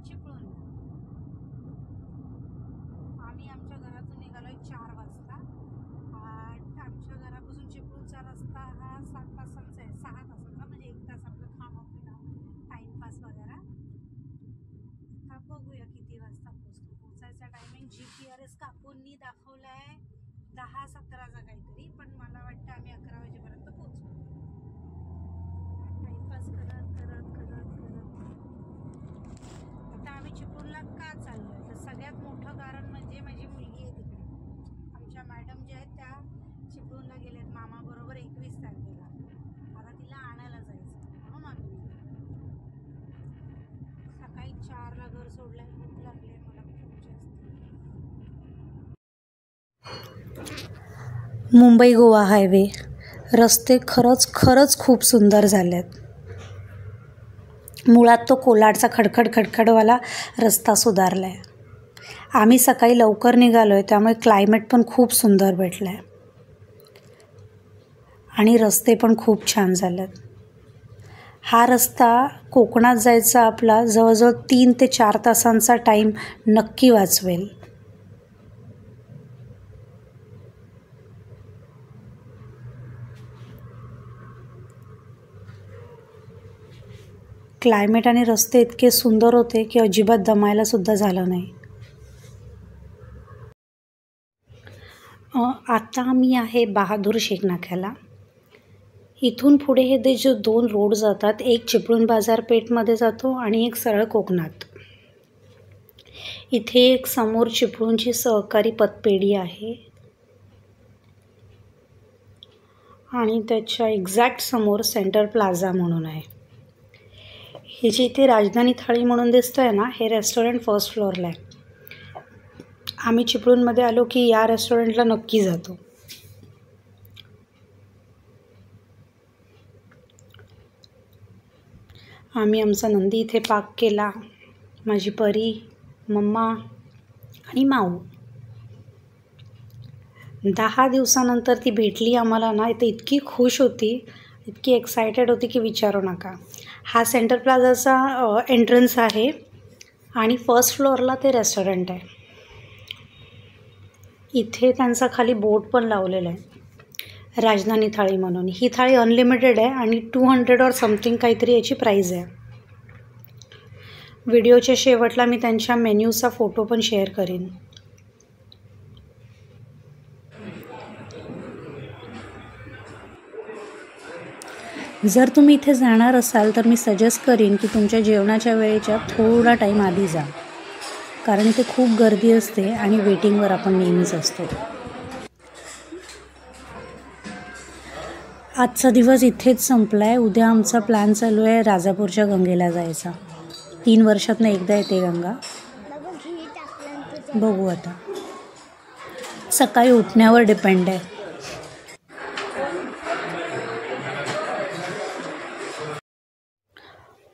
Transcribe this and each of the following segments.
चिपळूण. आम्ही आमच्या घरातून निघालोय 4 वाजता. आमच्या घरापासून चिपळूणचा रस्ता हा 7 तासांचा आहे, 6 तासांचा, म्हणजे 1 तास आपलं खाणं पिणं टाइमपास वगैरे. आता बघूया किती वाजता पोहोचायचा टायमिंग. GPS काकूंनी दाखवलाय 10:17चा काहीतरी, पण मला वाटतं आम्ही 11 वाजेपर्यंत पोहोचू. टाइमपास करत करत करत करत आता आम्ही चिपळूणला का चाललोय तर सगळ्यात मोठं कारण म्हणजे माझी मुलगी आहे तिकडे. आमच्या मॅडम ज्या आहेत त्या चिपळूणला गेल्यात मामाबरोबर 21 तारखेला. आता तिला आणायला जायचं म्हणून आम्ही सकाळी 4ला घर सोडलंय. भूक लागली मला खूप जास्त. मुंबई गोवा हायवे रस्ते खरंच खूप सुंदर झालेत. मुळात तो कोलाडचा खडखडवाला रस्ता सुधारला आहे. आम्ही सकाळी लवकर निघालो आहे त्यामुळे क्लायमेट पण खूप सुंदर भेटलं आहे आणि रस्ते पण खूप छान झालेत. हा रस्ता कोकणात जायचा आपला जवळजवळ 3 ते 4 तासांचा टाईम नक्की वाचवेल. क्लायमेट आणि रस्ते इतके सुंदर होते की अजिबात दमायला सुद्धा झालं नाही. आता मी आहे बहादूर शेख नाक्याला. इथून पुढे हे जे 2 रोड जातात, एक चिपळूण बाजारपेठमध्ये जातो आणि एक सरळ कोकणात. इथे एक समोर चिपळूणची सहकारी पतपेढी आहे आणि त्याच्या एक्झॅक्ट समोर सेंटर प्लाझा म्हणून आहे. हे जे इथे राजधानी थाळी म्हणून दिसतं आहे ना, हे रेस्टॉरंट फर्स्ट फ्लोअरला आहे. आम्ही चिपळूणमध्ये आलो की या रेस्टॉरंटला नक्की जातो. आम्ही आमचा नंदी इथे पाक केला. माझी परी, मम्मा आणि माऊ. 10 दिवसानंतर ती भेटली आम्हाला ना, इथे इतकी खुश होती, इतकी एक्सायटेड होती की विचारू नका. हा सेंटर प्लाझाचा एंट्रन्स आहे आणि फर्स्ट फ्लोअरला ते रेस्टॉरंट आहे. इथे त्यांचा खाली बोर्ड पण लावलेला आहे राजधानी थाळी म्हणून. ही थाळी अनलिमिटेड आहे आणि 200 और समथिंग काहीतरी याची प्राईज आहे. व्हिडिओच्या शेवटला मी त्यांच्या मेन्यूचा फोटो पण शेअर करीन. जर तुम्ही इथे जाणार असाल तर मी सजेस्ट करीन की तुमच्या जेवणाच्या वेळेच्या थोडा टाईम आधी जा, कारण इथे खूप गर्दी असते आणि वेटिंगवर आपण नेहमीच असतो. आजचा दिवस इथेच संपला आहे. उद्या आमचा प्लॅन चालू आहे राजापूरच्या गंगेला जायचा. 3 वर्षातनं एकदा येते गंगा. बघू आता, सकाळी उठण्यावर डिपेंड आहे.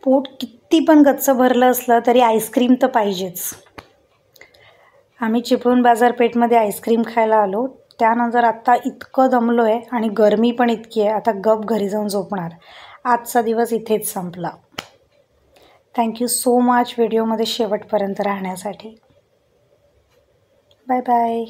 पोट किती पण गच्च भरलं असलं तरी आईस्क्रीम तर पाहिजेच. आम्ही चिपळूण बाजारपेठमध्ये आईस्क्रीम खायला आलो. त्यानंतर आत्ता इतकं दमलो आहे आणि गरमी पण इतकी आहे, आता गप घरी जाऊन झोपणार. आजचा दिवस इथेच संपला. थँक्यू सो मच व्हिडिओमध्ये शेवटपर्यंत राहण्यासाठी. Bye bye.